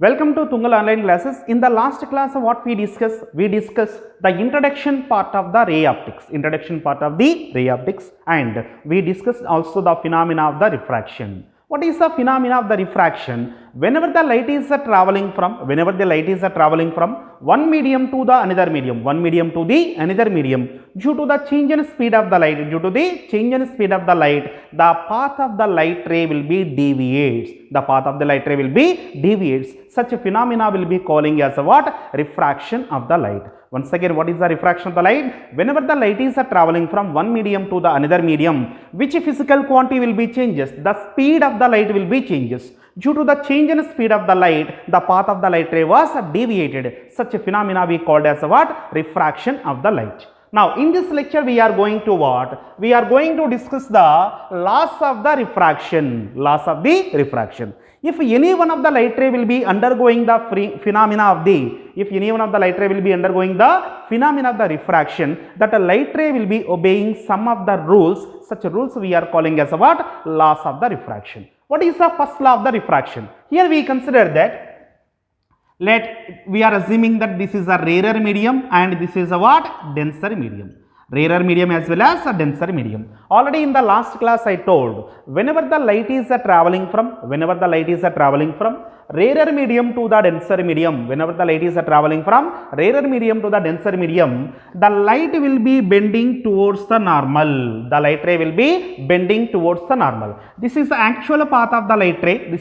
Welcome to Tungal Online Classes. In the last class, what we discussed the introduction part of the ray optics, and we discussed also the phenomena of the refraction. What is the phenomena of the refraction? Whenever the light is traveling from one medium to the another medium, due to the change in speed of the light, the path of the light ray will be deviates. Such a phenomena will be calling as a what? Refraction of the light. Once again, what is the refraction of the light? Whenever the light is traveling from one medium to the another medium, which physical quantity will be changes? The speed of the light will be changes. Due to the change in speed of the light, the path of the light ray was deviated. Such a phenomena we called as a what? Refraction of the light. Now, in this lecture, we are going to what? We are going to discuss the laws of the refraction. If any one of the light ray will be undergoing the phenomena of the refraction, that a light ray will be obeying some of the rules. Such rules we are calling as a what? Laws of the refraction. What is the first law of the refraction? Here we consider that we are assuming that this is a rarer medium and this is a what? Denser medium. Rarer medium as well as a denser medium. Already in the last class I told, whenever the light is traveling from rarer medium to the denser medium, the light will be bending towards the normal. The light ray will be bending towards the normal. This is the actual path of the light ray. The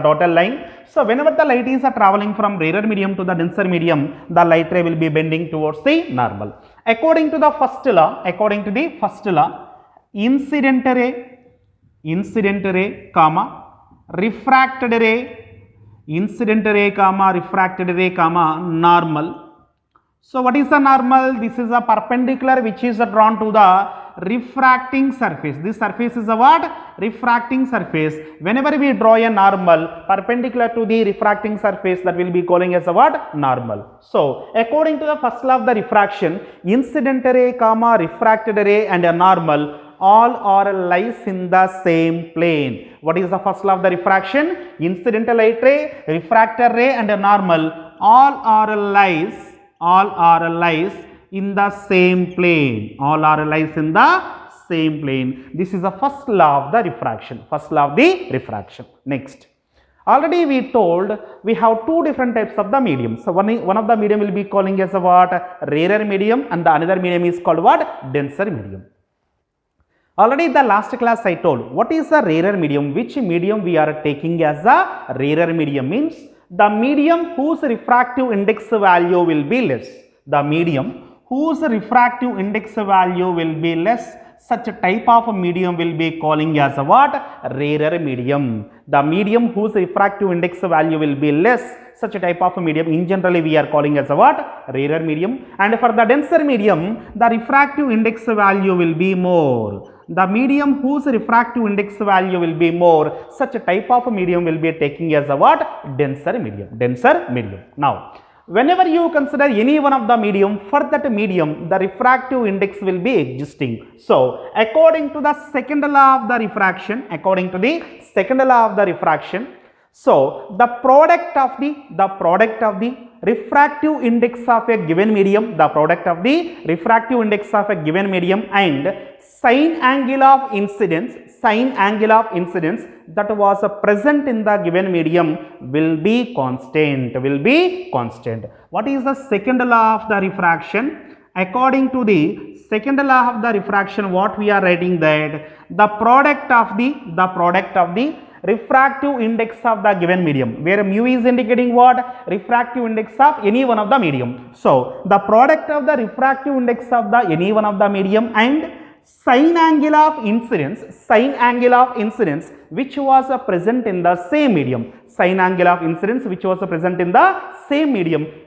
dotted line. So whenever the light is traveling from rarer medium to the denser medium, the light ray will be bending towards the normal. According to the first law, incident ray, refracted ray, normal. So what is the normal? This is a perpendicular which is drawn to the refracting surface. This surface is a what? Refracting surface. Whenever we draw a normal perpendicular to the refracting surface, that will be calling as a what? Normal. So according to the first law of the refraction, incident ray, refracted ray and a normal all are lies in the same plane. What is the first law of the refraction? Incident light ray, refracted ray and a normal all are lies in the same plane. This is the first law of the refraction. Next, already we told we have two different types of the medium. So one of the medium will be calling as a what? Rarer medium, and the another medium is called what? Denser medium. Already in the last class I told what is a rarer medium, which medium we are taking as a rarer medium means the medium whose refractive index value will be less. Such a type of medium will be calling as a what? Rarer medium. The medium whose refractive index value will be less, such a type of medium in generally we are calling as a what? Rarer medium. And for the denser medium, the refractive index value will be more. The medium whose refractive index value will be more, such a type of medium will be taking as a what? Denser medium. Now, whenever you consider any one of the medium, for that medium the refractive index will be existing. So according to the second law of the refraction, so the product of the refractive index of a given medium, and sine angle of incidence that was present in the given medium will be constant. What is the second law of the refraction? According to the second law of the refraction, what we are writing that the product of the refractive index of the given medium, where mu is indicating what? Refractive index of any one of the medium. So the product of the refractive index of the any one of the medium and sine angle of incidence which was present in the same medium,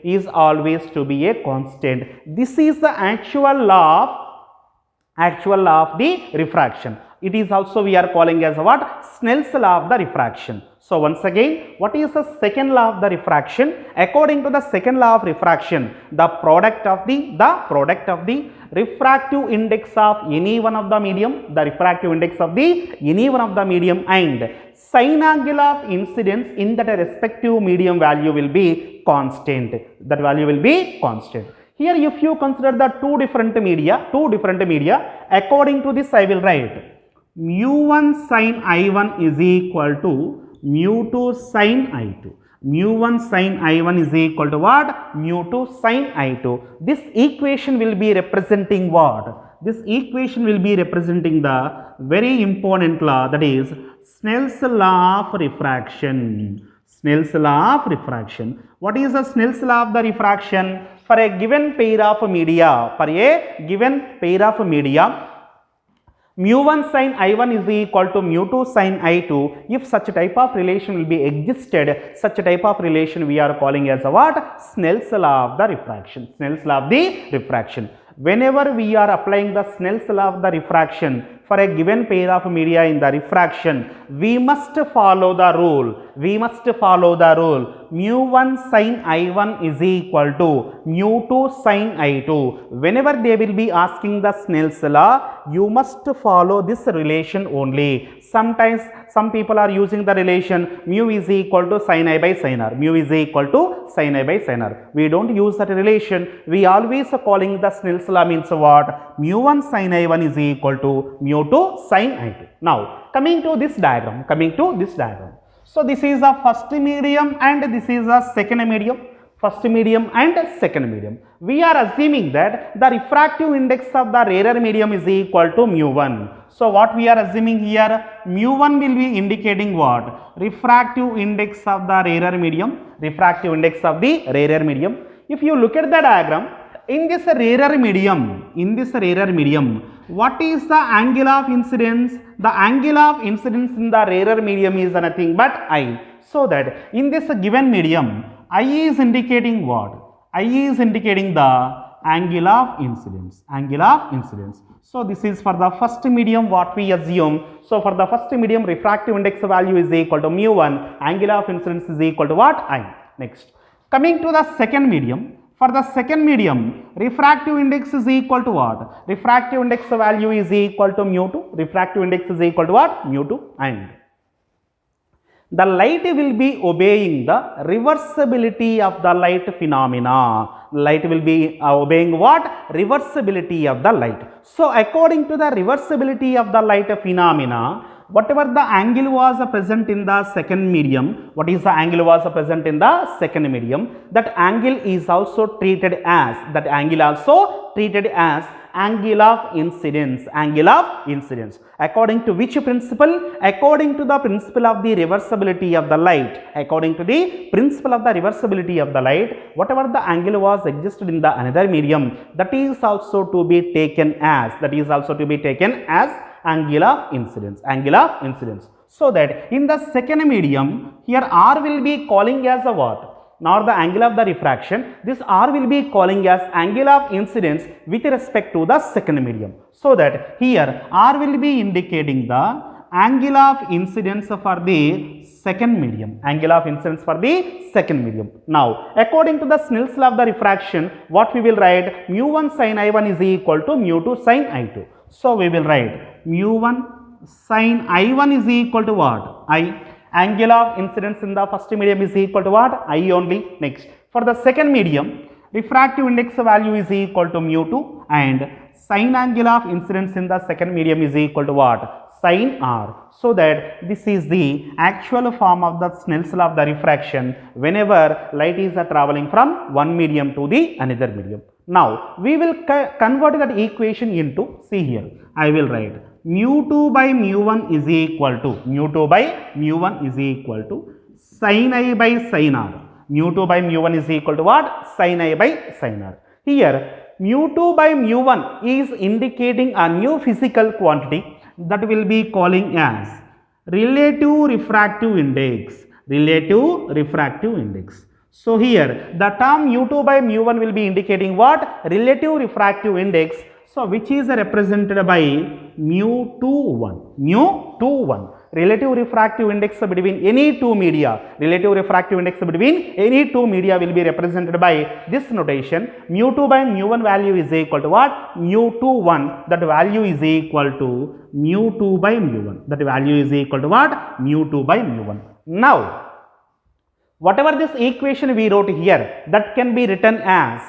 is always to be a constant. This is the actual law of the refraction. It is also we are calling as what? Snell's law of the refraction. So once again, what is the second law of the refraction? According to the second law of refraction, the product of the refractive index of any one of the medium, the refractive index of the any one of the medium, and sine angle of incidence in that respective medium value will be constant. That value will be constant. Here if you consider the two different media, according to this I will write mu1 sin I1 is equal to mu2 sin I2. Mu1 sin I1 is equal to what? Mu2 sin I2. This equation will be representing what? This equation will be representing the very important law, that is Snell's law of refraction. Snell's law of refraction. What is the Snell's law of the refraction? For a given pair of media, mu1 sin I1 is equal to mu2 sin I2. If such type of relation will be existed, such type of relation we are calling as a what? Snell's law of the refraction. Snell's law of the refraction. Whenever we are applying the Snell's law of the refraction for a given pair of media in the refraction, we must follow the rule. Mu1 sin I1 is equal to mu2 sin I2. Whenever they will be asking the Snell's law, you must follow this relation only. Sometimes some people are using the relation mu is equal to sin I by sin R. Mu is equal to sin I by sin R. We don't use that relation. We always calling the Snell's law means what? Mu1 sin I1 is equal to mu2 sin I2. Now coming to this diagram. So this is the first medium and this is the second medium. First medium and second medium. We are assuming that the refractive index of the rarer medium is equal to mu1. So what we are assuming here, mu1 will be indicating what? Refractive index of the rarer medium. If you look at the diagram, in this rarer medium, what is the angle of incidence? The angle of incidence in the rarer medium is nothing but I. So that in this given medium, I is indicating what? I is indicating the angle of incidence. So this is for the first medium what we assume. So for the first medium, refractive index value is equal to mu1, angle of incidence is equal to what? I. Next, coming to the second medium. For the second medium, refractive index is equal to what? Refractive index value is equal to mu2. Refractive index is equal to what? Mu2, and the light will be obeying the reversibility of the light phenomena. Light will be obeying what? Reversibility of the light. So according to the reversibility of the light phenomena, whatever the angle was present in the second medium, that angle is also treated as, angle of incidence. According to which principle? According to the principle of the reversibility of the light. Whatever the angle was existed in the another medium, that is also to be taken as, angle of incidence. So that in the second medium, here R will be calling as a what? Not the angle of the refraction. This R will be calling as angle of incidence with respect to the second medium. So that here R will be indicating the angle of incidence for the second medium. Now, according to the Snell's law of the refraction, what we will write? Mu1 sin I1 is equal to mu2 sin I2. So we will write mu1 sin I1 is equal to what? I. Angle of incidence in the first medium is equal to what? I only. Next, for the second medium, refractive index value is equal to mu2, and sine angle of incidence in the second medium is equal to what? Sin R. So that this is the actual form of the Snell's law of the refraction whenever light is traveling from one medium to the another medium. Now we will convert that equation into, see here, I will write mu2 by mu1 is equal to, sin I by sin R. Mu2 by mu1 is equal to what? Sin I by sin R. Here mu2 by mu1 is indicating a new physical quantity that will be calling as relative refractive index. So here the term mu2 by mu1 will be indicating what? Relative refractive index. So which is represented by mu21. relative refractive index between any two media, relative refractive index between any two media will be represented by this notation. Mu2 by mu1 value is equal to what? Mu21, that value is equal to mu2 by mu1. That value is equal to what? Mu2 by mu1. Now, whatever this equation we wrote here, that can be written as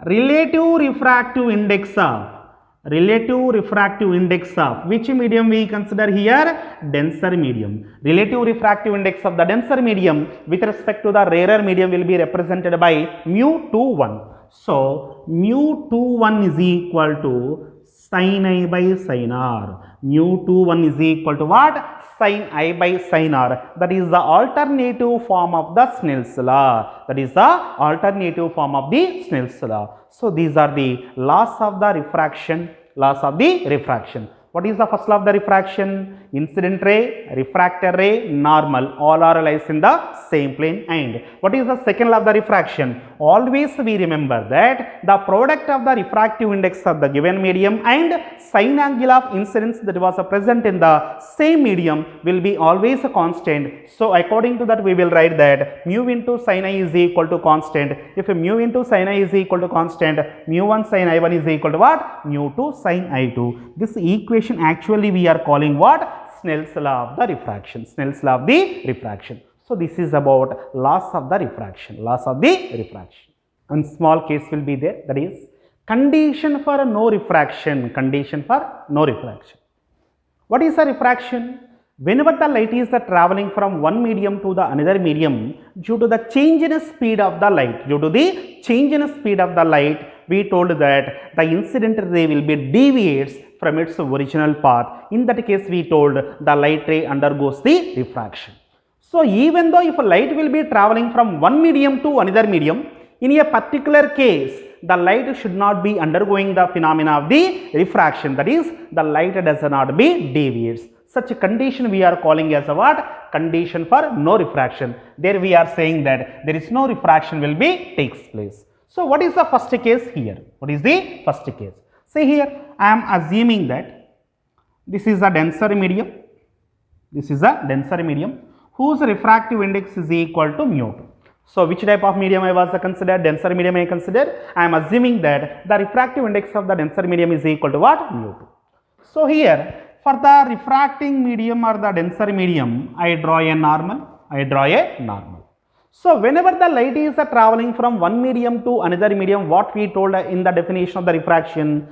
relative refractive index of which medium we consider here? Denser medium. Relative refractive index of the denser medium with respect to the rarer medium will be represented by mu21. So, mu21 is equal to sin I by sin R. Mu21 is equal to what? Sin I by sin R. That is the alternative form of the Snell's law. That is the alternative form of the Snell's law. So, these are the laws of the refraction. What is the first law of the refraction? Incident ray, refracted ray, normal, all are lies in the same plane. And what is the second law of the refraction? Always we remember that the product of the refractive index of the given medium and sine angle of incidence that was present in the same medium will be always a constant. So, according to that we will write that mu into sin I is equal to constant. If mu into sin I is equal to constant, mu1 sin I1 is equal to what? Mu2 sin I2. This equation actually we are calling what? Snell's law of the refraction. Snell's law of the refraction. So, this is about laws of the refraction. And small case will be there, that is condition for no refraction. What is a refraction? Whenever the light is traveling from one medium to the another medium, due to the change in speed of the light, we told that the incident ray will be deviates from its original path. In that case, we told the light ray undergoes the refraction. So, even though if light will be traveling from one medium to another medium, in a particular case, the light should not be undergoing the phenomena of the refraction. That is, the light does not be deviates. Such a condition we are calling as a what? Condition for no refraction. There we are saying that there is no refraction will be takes place. So, what is the first case here? See here, I am assuming that this is a denser medium. Whose refractive index is equal to mu2. So, which type of medium I was considered? Denser medium I considered. I am assuming that the refractive index of the denser medium is equal to what? Mu2. So, here for the refracting medium or the denser medium, I draw a normal. So, whenever the light is traveling from one medium to another medium, what we told in the definition of the refraction,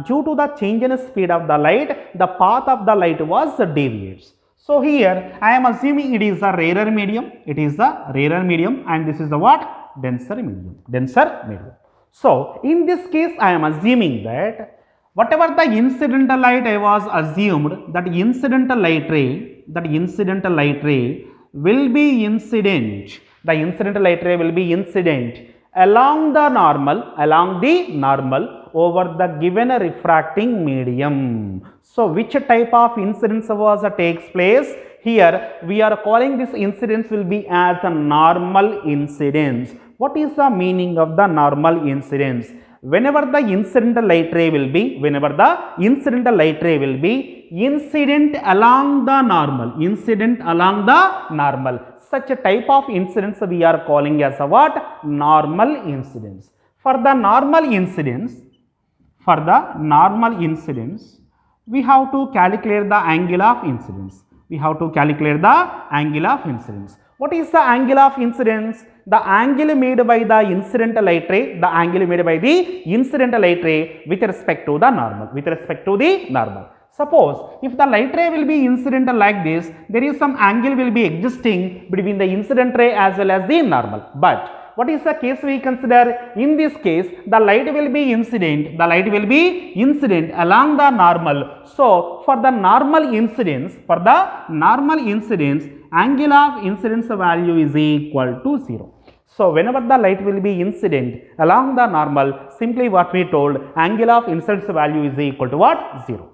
due to the change in speed of the light, the path of the light was deviates. So, here I am assuming it is a rarer medium. And this is the what? Denser medium. So, in this case, I am assuming that whatever the incidental light I was assumed, that incidental light ray will be incident. The incidental light ray will be incident along the normal over the given refracting medium. So, which type of incidence takes place? Here we are calling this incidence will be as a normal incidence. What is the meaning of the normal incidence? Whenever the incidental light ray will be incident along the normal, such a type of incidence we are calling as a what? Normal incidence. For the normal incidence, we have to calculate the angle of incidence. What is the angle of incidence? The angle made by the incidental light ray, with respect to the normal. Suppose if the light ray will be incidental like this, there is some angle will be existing between the incident ray as well as the normal. But what is the case we consider? In this case, the light will be incident along the normal. So, for the normal incidence, angle of incidence value is equal to 0. So, whenever the light will be incident along the normal, simply what we told, angle of incidence value is equal to what? 0.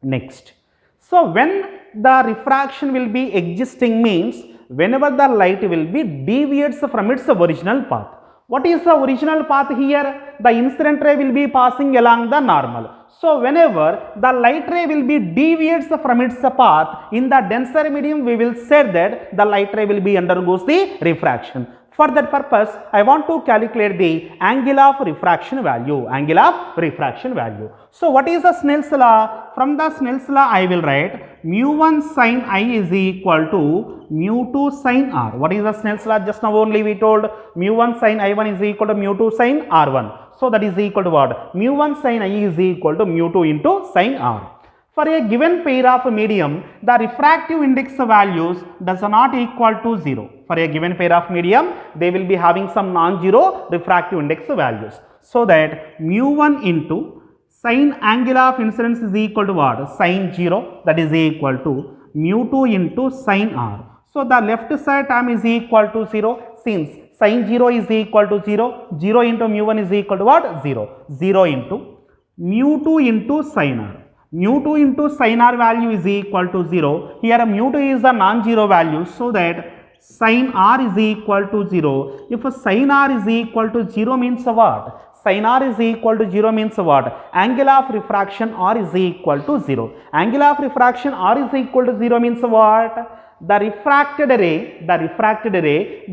Next. So, when the refraction will be existing means whenever the light will be deviates from its original path. What is the original path here? The incident ray will be passing along the normal. So whenever the light ray will be deviates from its path in the denser medium, we will say that the light ray will be undergoes the refraction. For that purpose, I want to calculate the angle of refraction value. Angle of refraction value. So what is the Snell's law? From the Snell's law, I will write mu1 sin I is equal to mu2 sin R. What is the Snell's law? Just now only we told mu1 sin I1 is equal to mu2 sin R1. So that is equal to what? Mu1 sin I is equal to mu2 into sin R. For a given pair of medium, the refractive index values does not equal to 0. For a given pair of medium, they will be having some non-zero refractive index values. So that mu1 into sin angle of incidence is equal to what? Sin 0, that is equal to mu2 into sin R. So the left side term is equal to 0, since sin 0 is equal to 0, 0 into mu1 is equal to what? 0. 0 into mu2 into sin R. Mu2 into sin R value is equal to 0. Here mu2 is a non-zero value, so that sin R is equal to 0. If sin R is equal to 0 means what? Sin R is equal to 0 means what? Angle of refraction R is equal to 0. Angle of refraction R is equal to 0 means what? The refracted ray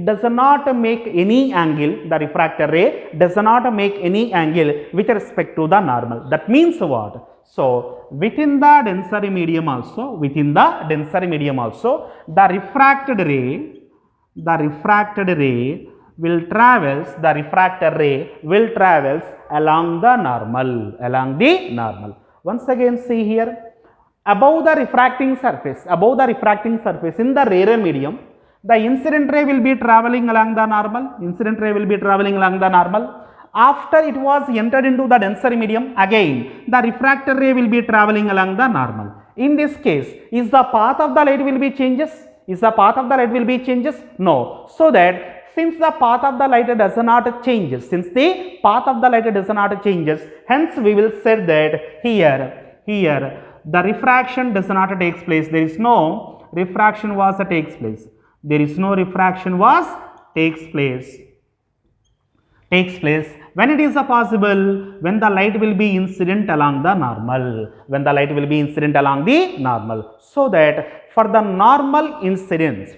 does not make any angle. The refracted ray does not make any angle with respect to the normal. That means what? So within the denser medium also, the refracted ray will travels along the normal. Once again, see here, above the refracting surface in the rarer medium, the incident ray will be traveling along the normal. After it was entered into the denser medium, again the refractor ray will be traveling along the normal. In this case, is the path of the light will be changes? No. So that since the path of the light does not changes, hence we will say that here the refraction does not takes place. There is no refraction takes place when it is possible, when the light will be incident along the normal, so that for the normal incidence,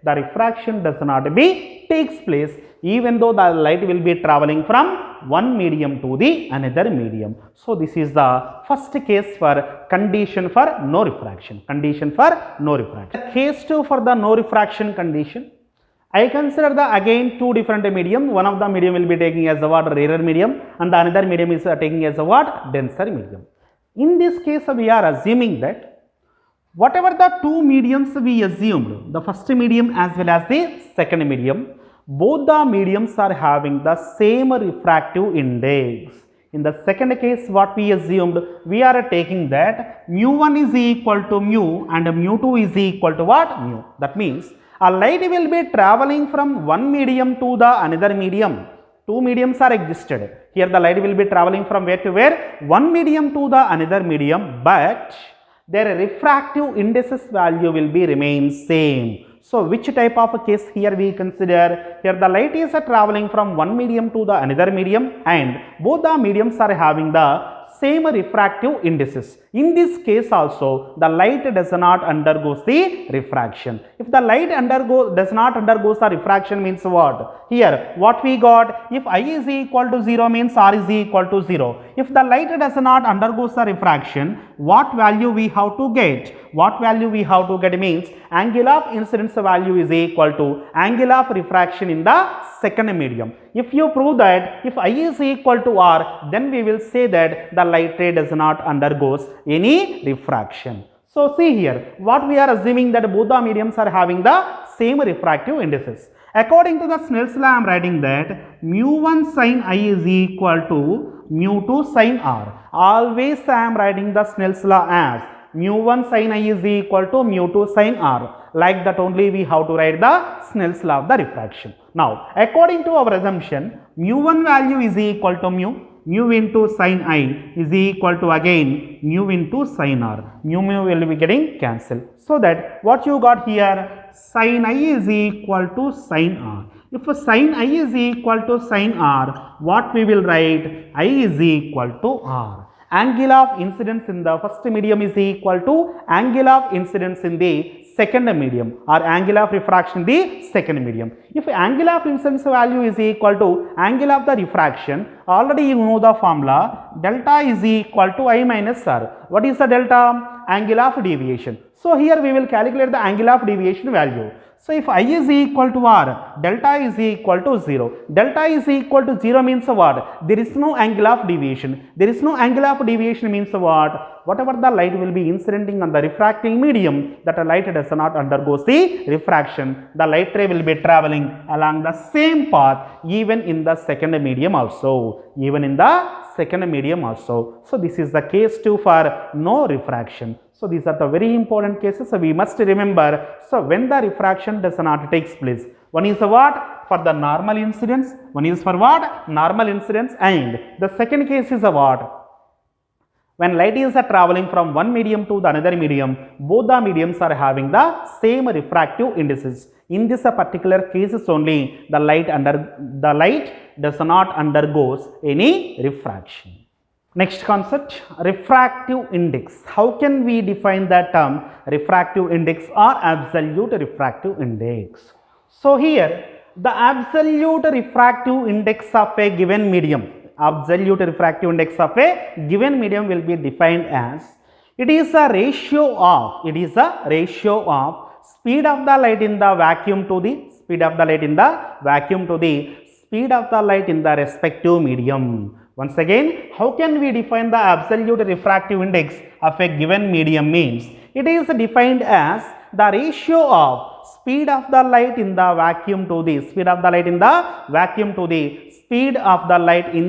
the refraction does not be takes place, even though the light will be traveling from one medium to the another medium. So this is the first case for condition for no refraction. Case 2 for the no refraction condition. I consider again two different medium. One of the medium will be taking as a rarer medium, and the another medium is taking as a denser medium. In this case, we are assuming that whatever the two mediums we assumed, the first medium as well as the second medium, both the mediums are having the same refractive index. In the second case, what we assumed, we are taking that mu1 is equal to mu and mu2 is equal to what? Mu. That means a light will be traveling from one medium to the another medium. Two mediums are existed. Here the light will be traveling from where to where? One medium to the another medium, but their refractive indices value will be remain same. So which type of a case here we consider? Here the light is traveling from one medium to the another medium, and both the mediums are having the same refractive indices. In this case also, the light does not undergoes the refraction. If the light does not undergoes the refraction means what? Here what we got, if I is equal to 0 means R is equal to 0. If the light does not undergoes the refraction, what value we have to get? Means angle of incidence value is equal to angle of refraction in the second medium. If you prove that if I is equal to R, then we will say that the light ray does not undergoes any refraction. So see here, what we are assuming that both the mediums are having the same refractive indices. According to the Snell's law, I am writing that mu1 sin I is equal to mu2 sin R. Always I am writing the Snell's law as mu1 sin I is equal to mu2 sin R. Like that only we have to write the Snell's law of the refraction. Now, according to our assumption, mu1 value is equal to mu into sin I is equal to again mu into sin R. Mu will be getting cancelled. So that what you got here, sin I is equal to sin R. If sin I is equal to sin R, what we will write? I is equal to R. Angle of incidence in the first medium is equal to angle of incidence in the second medium, or angle of refraction in the second medium. If angle of incidence value is equal to angle of the refraction, already you know the formula, delta is equal to I minus R. What is the delta? Angle of deviation. So here we will calculate the angle of deviation value. So if I is equal to R, delta is equal to 0. Delta is equal to 0 means what? There is no angle of deviation. There is no angle of deviation means what? Whatever the light will be incidenting on the refracting medium, that light does not undergo the refraction. The light ray will be traveling along the same path even in the second medium also. Even in the second medium also. So this is the case 2 for no refraction. So these are the very important cases. So we must remember. So when the refraction does not takes place, one is what? For the normal incidence. One is for what? Normal incidence. And the second case is what? When light is traveling from one medium to the another medium, both the mediums are having the same refractive indices. In this particular cases only, the light does not undergoes any refraction. Next concept, refractive index. How can we define that term, refractive index or absolute refractive index? So here, the absolute refractive index of a given medium, absolute refractive index of a given medium will be defined as, it is a ratio of speed of the light in the vacuum to the speed of the light in the respective medium. Once again, how can we define the absolute refractive index of a given medium? Means it is defined as the ratio of speed of the light in the vacuum to the speed of the light in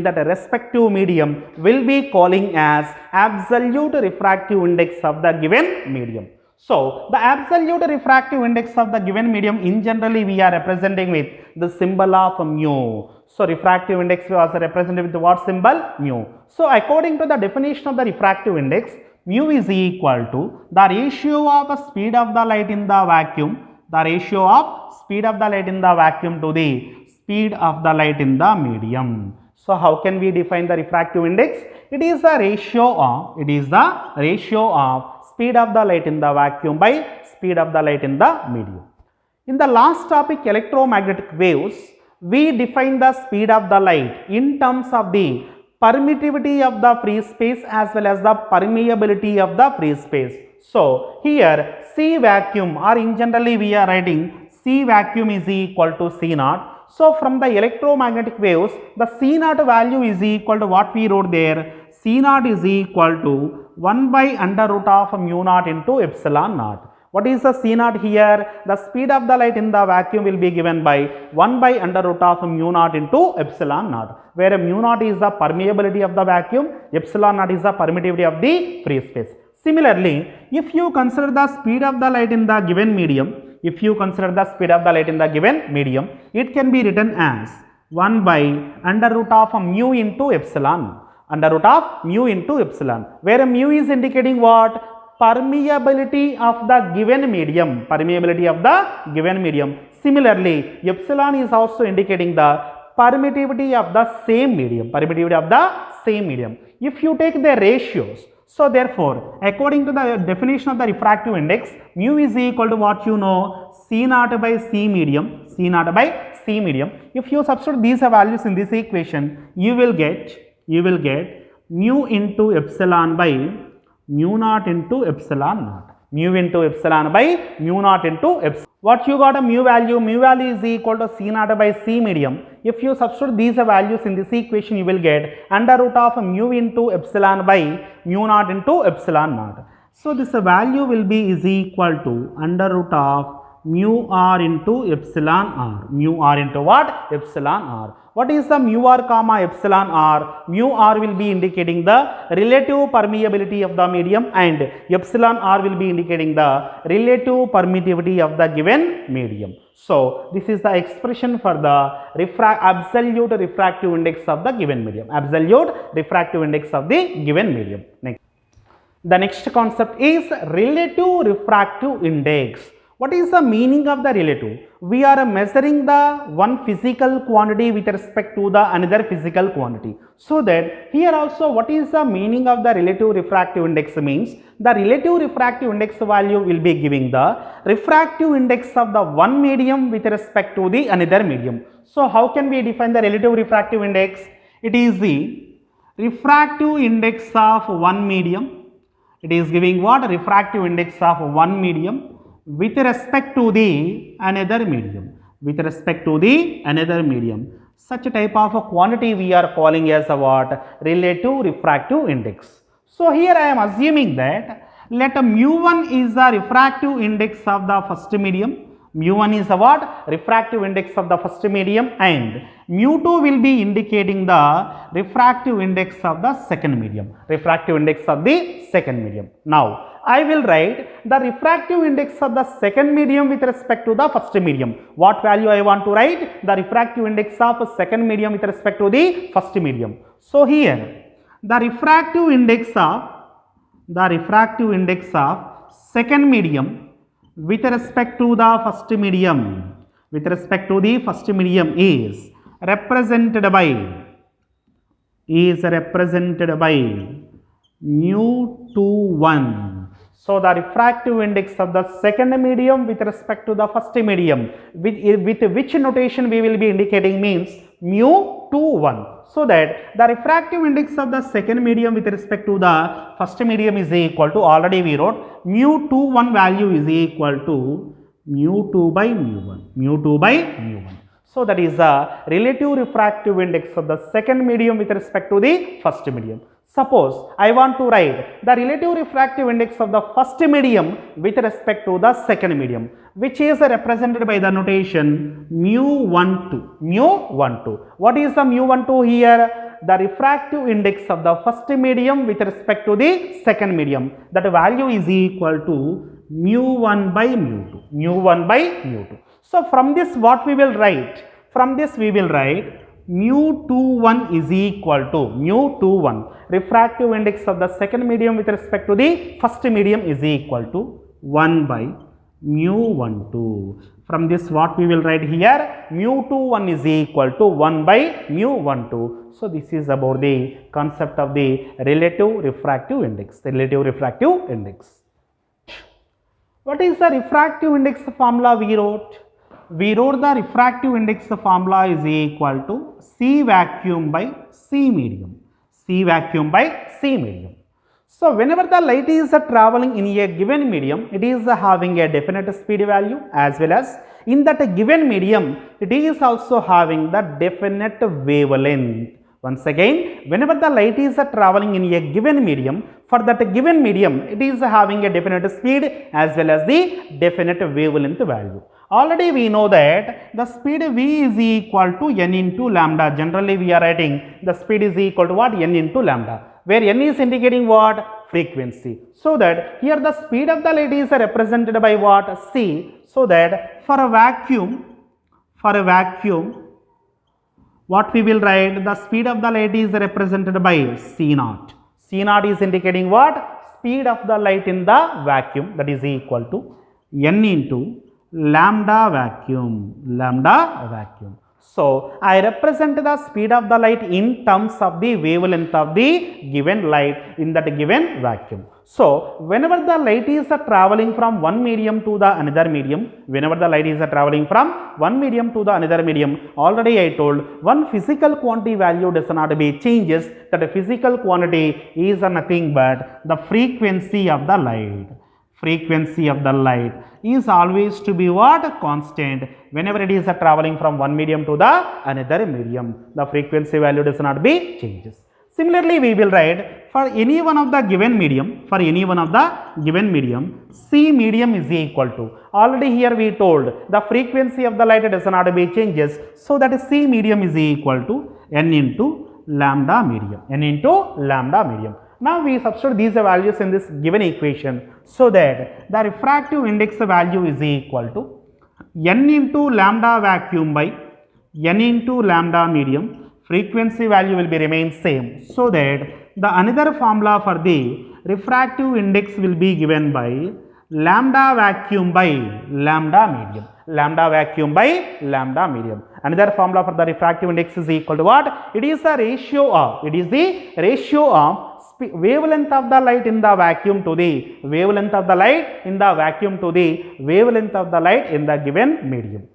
that respective medium will be calling as absolute refractive index of the given medium. So the absolute refractive index of the given medium in generally we are representing with the symbol of mu. So refractive index was represented with what symbol? Mu. So according to the definition of the refractive index, mu is equal to the ratio of speed of the light in the vacuum, to the speed of the light in the medium. So how can we define the refractive index? It is the ratio of speed of the light in the vacuum by speed of the light in the medium. In the last topic, electromagnetic waves, we define the speed of the light in terms of the permittivity of the free space as well as the permeability of the free space. So here C vacuum, or in generally we are writing C vacuum is equal to C naught. So from the electromagnetic waves, the C naught value is equal to what we wrote there. C naught is equal to 1 by under root of mu naught into epsilon naught. What is the C naught here? The speed of the light in the vacuum will be given by 1 by under root of mu naught into epsilon naught, where mu naught is the permeability of the vacuum, epsilon naught is the permittivity of the free space. Similarly, if you consider the speed of the light in the given medium, it can be written as 1 by under root of mu into epsilon, where mu is indicating what? Permeability of the given medium, Similarly, epsilon is also indicating the permittivity of the same medium, If you take the ratios, so therefore, according to the definition of the refractive index, mu is equal to what you know, C naught by C medium. If you substitute these values in this equation, you will get mu into epsilon by mu naught into epsilon naught. What you got a mu value? Mu value is equal to C naught by C medium. If you substitute these values in this equation, you will get under root of mu into epsilon by mu naught into epsilon naught. So this value will be is equal to under root of mu r into epsilon r. Mu r into what? Epsilon r. What is the mu r comma epsilon r? Mu r will be indicating the relative permeability of the medium and epsilon r will be indicating the relative permittivity of the given medium. So this is the expression for the absolute refractive index of the given medium. Next. The next concept is relative refractive index. What is the meaning of the relative? We are measuring the one physical quantity with respect to the another physical quantity. So that here also what is the meaning of the relative refractive index means the relative refractive index value will be giving the refractive index of the one medium with respect to the another medium. So how can we define the relative refractive index? It is the refractive index of one medium. It is giving what? Refractive index of one medium with respect to the another medium. With respect to the another medium. Such a type of a quantity we are calling as a what? Relative refractive index. So here I am assuming that let mu1 is the refractive index of the first medium. Mu1 is the what? Refractive index of the first medium, and mu2 will be indicating the refractive index of the second medium. Refractive index of the second medium. Now, I will write the refractive index of the second medium with respect to the first medium. What value I want to write? The refractive index of second medium with respect to the first medium. So here, the refractive index of second medium with respect to the first medium is represented by mu21. So the refractive index of the second medium with respect to the first medium with which notation we will be indicating means mu21. So that the refractive index of the second medium with respect to the first medium is equal to, already we wrote, mu21 value is equal to mu2 by mu1. So that is the relative refractive index of the second medium with respect to the first medium. Suppose I want to write the relative refractive index of the first medium with respect to the second medium, which is represented by the notation mu12. What is the mu12 here? The refractive index of the first medium with respect to the second medium. That value is equal to mu1 by mu2. So from this what we will write? From this we will write mu21 is equal to mu21, refractive index of the second medium with respect to the first medium is equal to 1 by mu12. From this what we will write here? Mu21 is equal to 1 by mu12. So this is about the concept of the relative refractive index. What is the refractive index formula we wrote? We wrote the refractive index formula is equal to C vacuum by C medium. So whenever the light is traveling in a given medium, it is having a definite speed value, as well as in that given medium, it is also having the definite wavelength. Once again, whenever the light is traveling in a given medium, for that given medium, it is having a definite speed as well as the definite wavelength value. Already we know that the speed v is equal to n into lambda. Generally we are writing the speed is equal to what? N into lambda, where n is indicating what? Frequency. So that here the speed of the light is represented by what? C. So that for a vacuum, what we will write? The speed of the light is represented by C naught. C naught is indicating what? Speed of the light in the vacuum, that is equal to n into lambda vacuum. So I represent the speed of the light in terms of the wavelength of the given light in that given vacuum. So whenever the light is traveling from one medium to the another medium, already I told one physical quantity value does not be changes. That physical quantity is nothing but the frequency of the light. Is always to be what? Constant. Whenever it is traveling from one medium to the another medium, the frequency value does not be changes. Similarly, we will write for any one of the given medium, C medium is equal to, already here we told the frequency of the light does not be changes, so that C medium is equal to n into lambda medium. Now we substitute these values in this given equation, so that the refractive index value is equal to n into lambda vacuum by n into lambda medium. Frequency value will be remain same, so that the another formula for the refractive index will be given by lambda vacuum by lambda medium. Lambda vacuum by lambda medium. Another formula for the refractive index is equal to what? It is the ratio of wavelength of the light in the vacuum to the wavelength of the light in the vacuum to the wavelength of the light in the given medium.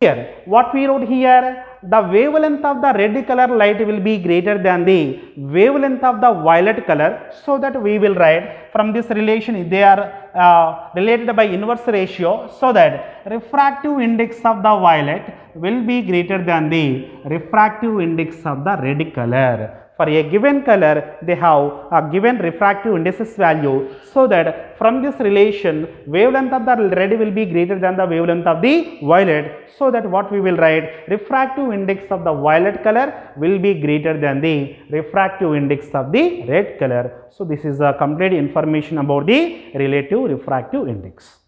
Here, what we wrote here, the wavelength of the red color light will be greater than the wavelength of the violet color, so that we will write from this relation, they are related by inverse ratio, so that refractive index of the violet will be greater than the refractive index of the red color. For a given color, they have a given refractive indices value, so that from this relation, wavelength of the red will be greater than the wavelength of the violet, so that what we will write, refractive index of the violet color will be greater than the refractive index of the red color. So this is a complete information about the relative refractive index.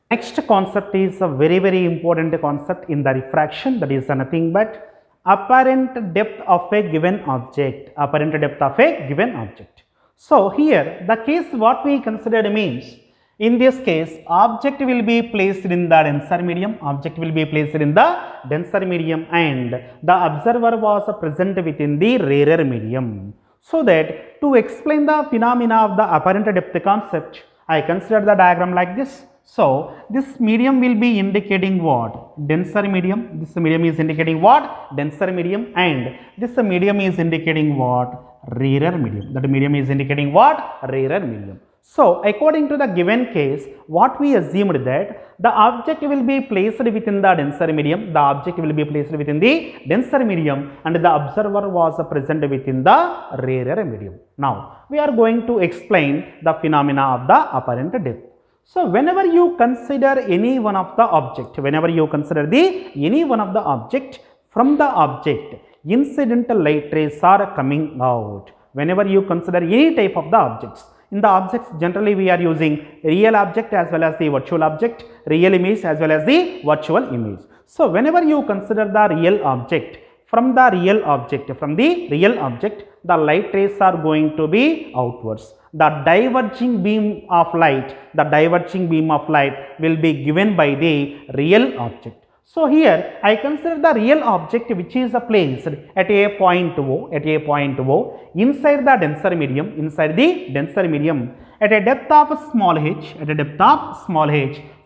Next concept is a very important concept in the refraction, that is nothing but apparent depth of a given object. Apparent depth of a given object. So here the case what we considered means, in this case object will be placed in the denser medium, object will be placed in the denser medium, and the observer was present within the rarer medium. So that to explain the phenomena of the apparent depth concept, I consider the diagram like this. So this medium will be indicating what? Denser medium. This medium is indicating what? Denser medium, and this medium is indicating what? Rarer medium. That medium is indicating what? Rarer medium. So according to the given case, what we assumed that the object will be placed within the denser medium, the object will be placed within the denser medium, and the observer was present within the rarer medium. Now we are going to explain the phenomena of the apparent depth. So whenever you consider any one of the object, from the object, incidental light rays are coming out. Whenever you consider any type of the objects, in the objects generally we are using real object as well as the virtual object, real image as well as the virtual image. So whenever you consider the real object, from the real object, the light rays are going to be outwards. The diverging beam of light will be given by the real object. So here I consider the real object which is placed at a point O, inside the denser medium, at a depth of small h,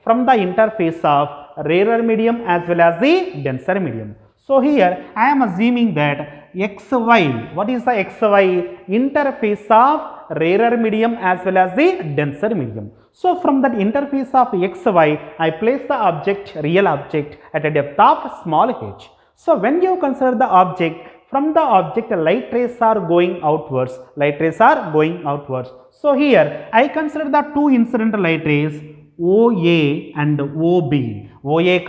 from the interface of rarer medium as well as the denser medium. So here I am assuming that xy, what is the xy? Interface of rarer medium as well as the denser medium. So from that interface of xy, I place the object, real object, at a depth of small h. So when you consider the object, from the object light rays are going outwards. So here I consider the two incident light rays, OA and OB. OA,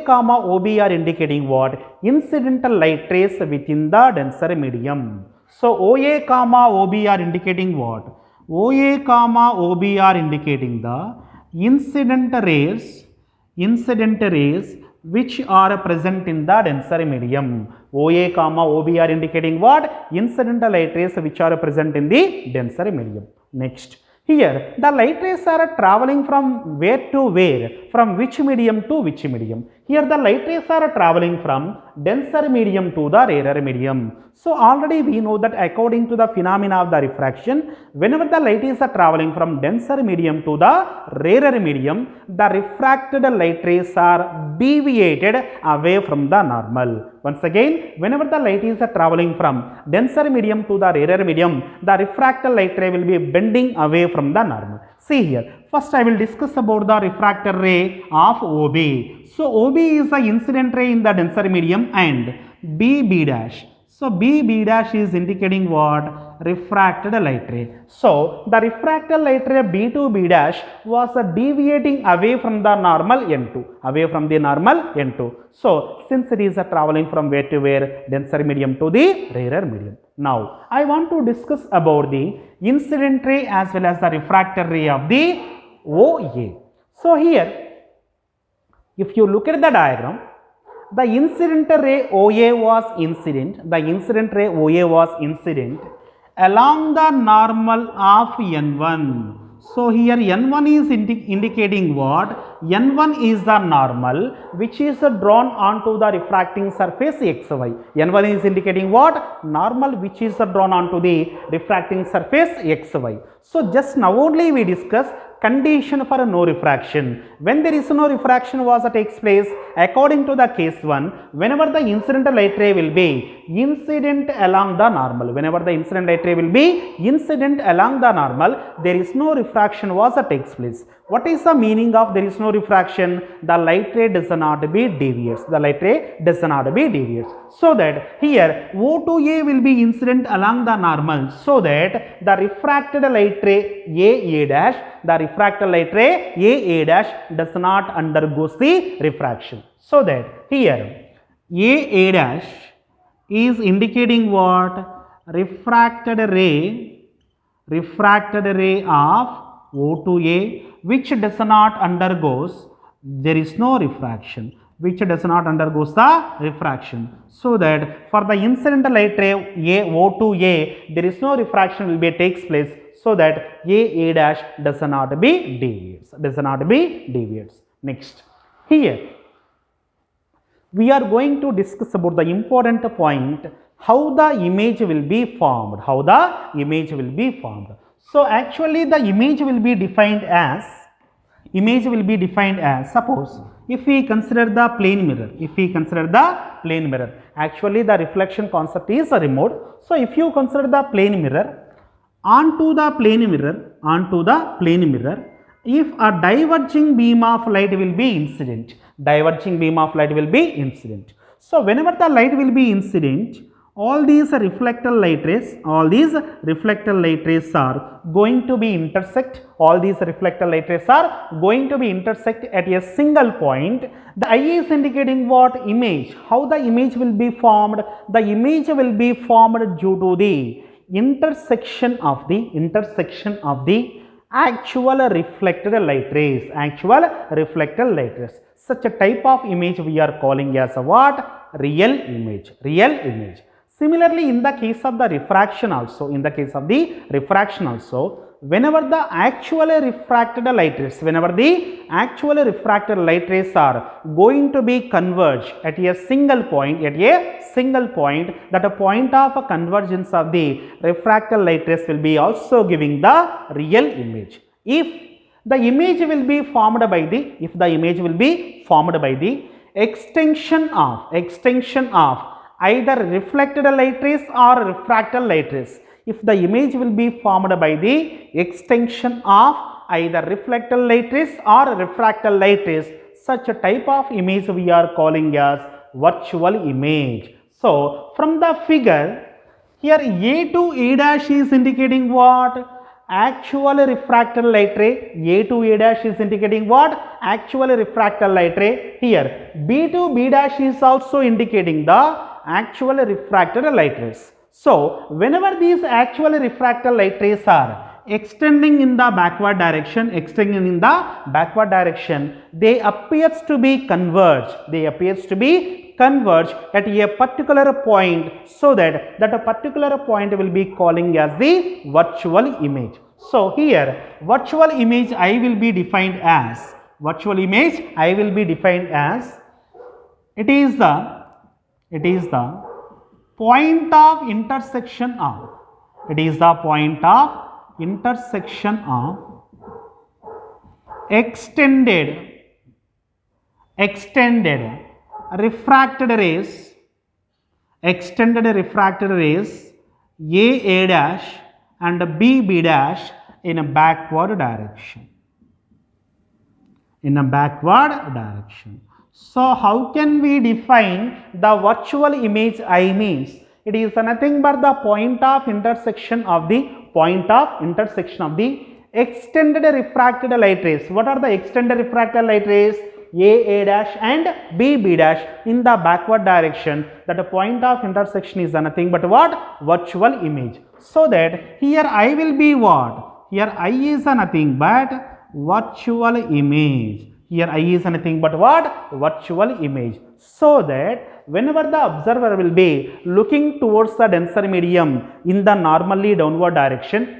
OB are indicating what? Incidental light rays within the denser medium. So OA, OB are indicating what? OA, OB are indicating the incident rays which are present in the denser medium. OA, OB are indicating what? Incidental light rays which are present in the denser medium. Next, here the light rays are traveling from where to where? From which medium to which medium? Here the light rays are traveling from denser medium to the rarer medium. So already we know that according to the phenomena of the refraction, whenever the light is traveling from denser medium to the rarer medium, the refracted light rays are deviated away from the normal. Once again, whenever the light is traveling from denser medium to the rarer medium, the refracted light ray will be bending away from the normal. See here, first I will discuss about the refracted ray of OB. So OB is the incident ray in the denser medium, and BB dash. So BB dash is indicating what? Refracted light ray. So the refracted light ray B to B dash was deviating away from the normal N2. So since it is traveling from where to where? Denser medium to the rarer medium. Now I want to discuss about the incident ray as well as the refracted ray of the OA. So here, if you look at the diagram, the incident ray OA was incident, along the normal of N1. So here N1 is indicating what? N1 is the normal which is drawn onto the refracting surface xy. N1 is indicating what? Normal which is drawn onto the refracting surface xy. So just now only we discuss condition for no refraction. When there is no refraction was takes place, according to the case 1, whenever the incident light ray will be incident along the normal, whenever the incident light ray will be incident along the normal, there is no refraction was takes place. What is the meaning of there is no refraction? The light ray does not be deviates. The light ray does not be deviates. So that here O2A will be incident along the normal, so that the refracted light ray A dash, the refracted light ray A dash does not undergoes the refraction. So that here A dash is indicating what? Refracted ray of O2A which does not undergoes, there is no refraction, which does not undergoes the refraction. So that for the incident light ray O2A, there is no refraction will be takes place, so that A dash does not be deviates, Next, here we are going to discuss about the important point, how the image will be formed, So actually the image will be defined as, suppose if we consider the plane mirror, actually the reflection concept is remote. So if you consider the plane mirror, onto the plane mirror, if a diverging beam of light will be incident, So whenever the light will be incident, all these reflected light rays are going to be intersect, at a single point. The eye is indicating what? Image. How the image will be formed? The image will be formed due to the intersection of the actual reflected light rays. Such a type of image we are calling as a what? Real image. Similarly, in the case of the refraction also, whenever the actually refracted light rays, are going to be converged at a single point, that a point of convergence of the refracted light rays will be also giving the real image. If the image will be formed by the, extension of either reflected light rays or refracted light rays. If the image will be formed by the extension of either reflected light rays or refracted light rays, such a type of image we are calling as virtual image. So from the figure, here A to A dash is indicating what? Actual refracted light ray. A to A dash is indicating what? Actual refracted light ray. Here B to B dash is also indicating the actual refracted light rays. So whenever these actual refracted light rays are extending in the backward direction, they appears to be converged. At a particular point, so that a particular point will be calling as the virtual image. So here virtual image I will be defined as, it is the point of intersection of, extended refracted rays, A dash and B dash in a backward direction. So how can we define the virtual image I means? It is nothing but the point of intersection of the extended refracted light rays. What are the extended refracted light rays? A dash and B dash in the backward direction. That a point of intersection is nothing but what? Virtual image. So that here I will be what? Here I is nothing but virtual image. Virtual image. So that whenever the observer will be looking towards the denser medium in the normally downward direction,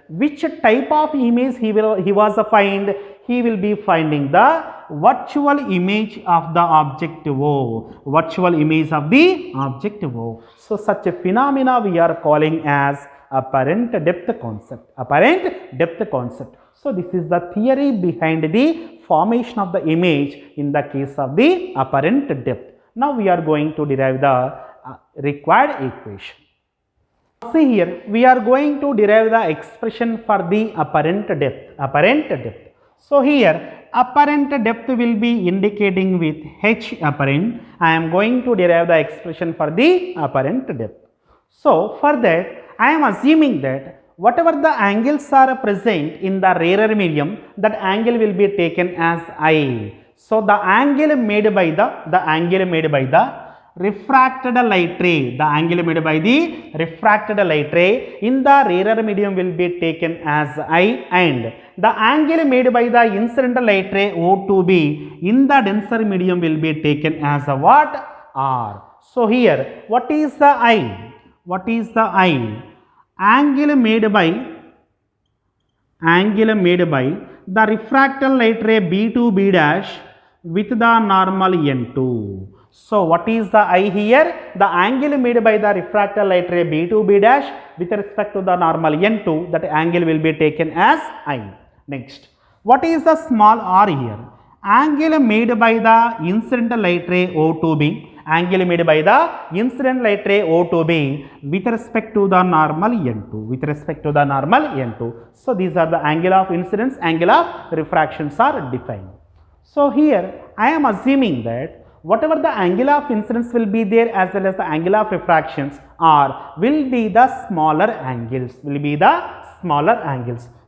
which type of image he was find? He will be finding the virtual image of the object O. Virtual image of the object O. So such a phenomena we are calling as apparent depth concept. Apparent depth concept. So this is the theory behind the formation of the image in the case of the apparent depth. Now we are going to derive the required equation. See here, we are going to derive the expression for the apparent depth. Apparent depth. So here, apparent depth will be indicating with H apparent. I am going to derive the expression for the apparent depth. So for that, I am assuming that whatever the angles are present in the rarer medium, that angle will be taken as I. So the angle made by the refracted light ray, the angle made by the refracted light ray in the rarer medium will be taken as I, and the angle made by the incident light ray O2b in the denser medium will be taken as a what? R. So here, what is the I? What is the I? Angle made by the refracted light ray B2b dash with the normal N2. So what is the I here? The angle made by the refracted light ray B2b dash with respect to the normal N2, that angle will be taken as I. Next, what is the small r here? Angle made by the incident light ray O2b. Angle made by the incident light ray O2b with respect to the normal N2. With respect to the normal N2. So these are the angle of incidence, angle of refractions are defined. So here I am assuming that whatever the angle of incidence will be there as well as the angle of refractions will be the smaller angles.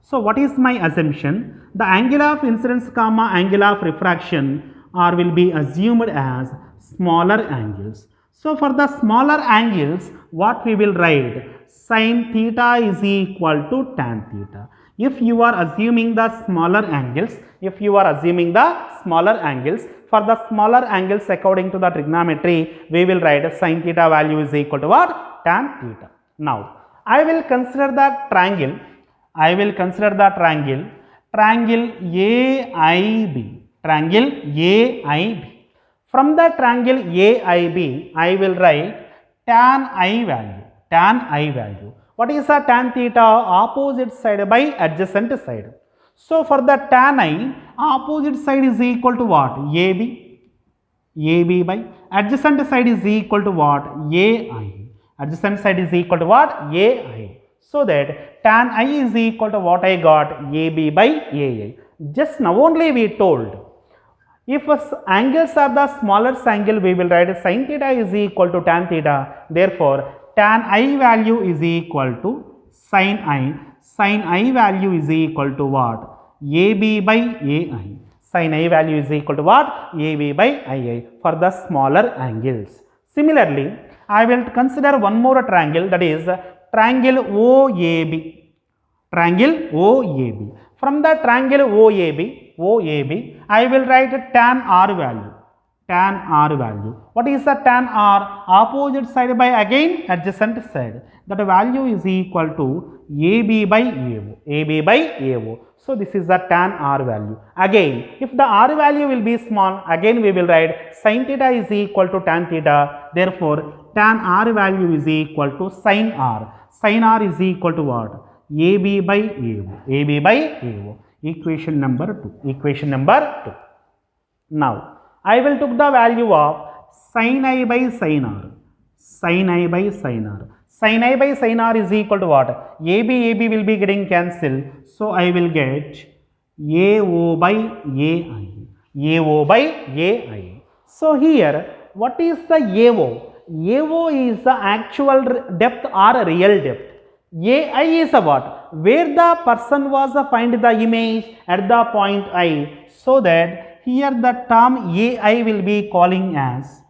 So what is my assumption? The angle of incidence comma angle of refraction will be assumed as smaller angles. So for the smaller angles, what we will write? Sin theta is equal to tan theta. If you are assuming the smaller angles, for the smaller angles according to the trigonometry, we will write sin theta value is equal to what? Tan theta. Now, I will consider the triangle. Triangle AIB. From the triangle AIB, I will write tan I value. What is the tan theta? Opposite side by adjacent side. So for the tan I, opposite side is equal to what? AB by adjacent side is equal to what? AI. So that tan I is equal to what I got? AB by AI. Just now only we told, if angles are the smallest angle, we will write sin theta is equal to tan theta. Therefore, tan I value is equal to sin I. Sin I value is equal to what? AB by AI. Sin I value is equal to what? AB by II for the smaller angles. Similarly, I will consider one more triangle, that is triangle OAB. From the triangle OAB, I will write tan R value. What is the tan R? Opposite side by again adjacent side. That value is equal to AB by AO. So this is the tan R value. Again, if the R value will be small, again we will write sin theta is equal to tan theta. Therefore, tan R value is equal to sin R. Sin R is equal to what? AB by AO. Equation number 2. Now, I will take the value of sin I by sin R. Sin I by sin R is equal to what? AB will be getting cancelled. So I will get AO by AI. So here, what is the AO? AO is the actual depth or real depth. AI is a what? Where the person was find the image at the point I. So that here the term AI will be calling as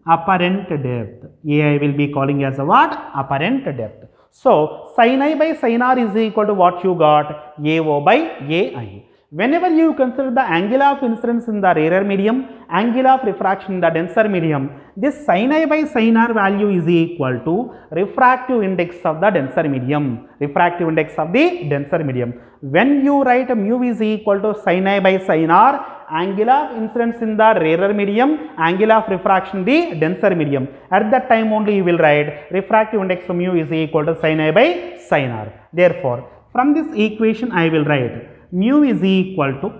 apparent depth. AI will be calling as a what? Apparent depth. So sin I by sin R is equal to what you got? AO by AI. Whenever you consider the angle of incidence in the rarer medium, angle of refraction in the denser medium, this sin I by sin r value is equal to refractive index of the denser medium. Refractive index of the denser medium. When you write mu is equal to sin I by sin r, angle of incidence in the rarer medium, angle of refraction in the denser medium. At that time only you will write refractive index of mu is equal to sin I by sin r. Therefore, from this equation I will write mu is equal to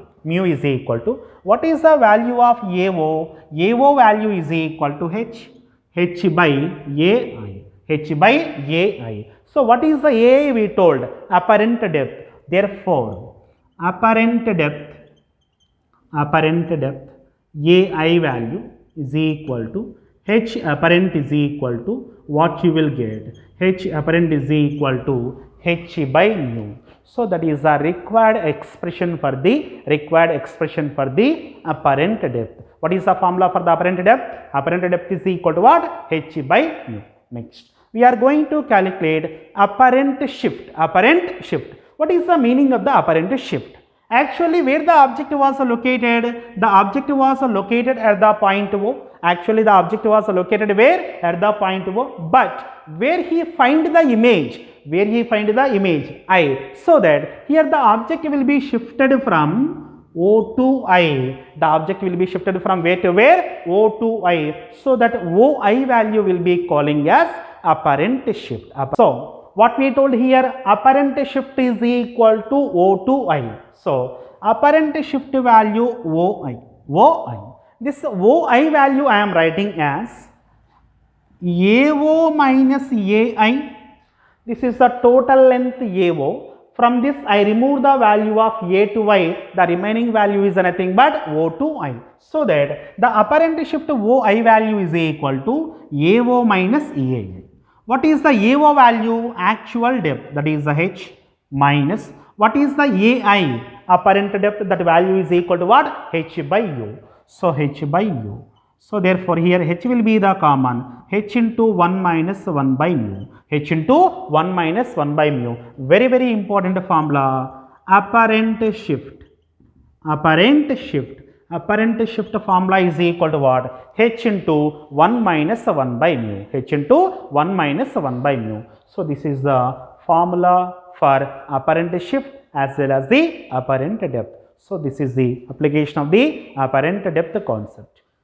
what is the value of AO? AO value is equal to H by AI. So what is the AI we told? Apparent depth. Therefore, apparent depth AI value is equal to H apparent is equal to what you will get? H apparent is equal to H by mu. So that is the required expression for the apparent depth. What is the formula for the apparent depth? Apparent depth is equal to what? H by mu. Next, we are going to calculate apparent shift. What is the meaning of the apparent shift? Actually, where the object was located? The object was located at the point O. Actually, the object was located where? At the point O. But where he find the image? I. So that here the object will be shifted from O to I. The object will be shifted from where to where? O to I. So that OI value will be calling as apparent shift. So what we told here, apparent shift is equal to O to I. So apparent shift value OI. This OI value I am writing as AO minus AI. This is the total length AO. From this I remove the value of A to I. The remaining value is nothing but O to I. So that the apparent shift OI value is equal to AO minus AI. What is the AO value? Actual depth, that is the H, minus what is the AI? Apparent depth, that value is equal to what? H by U. So H by U. So therefore here H will be the common, H into 1 minus 1 by mu. H into 1 minus 1 by mu. Very, very important formula. Apparent shift formula is equal to what? H into 1 minus 1 by mu. H into 1 minus 1 by mu. So this is the formula for apparent shift as well as the apparent depth. So this is the application of the apparent depth concept.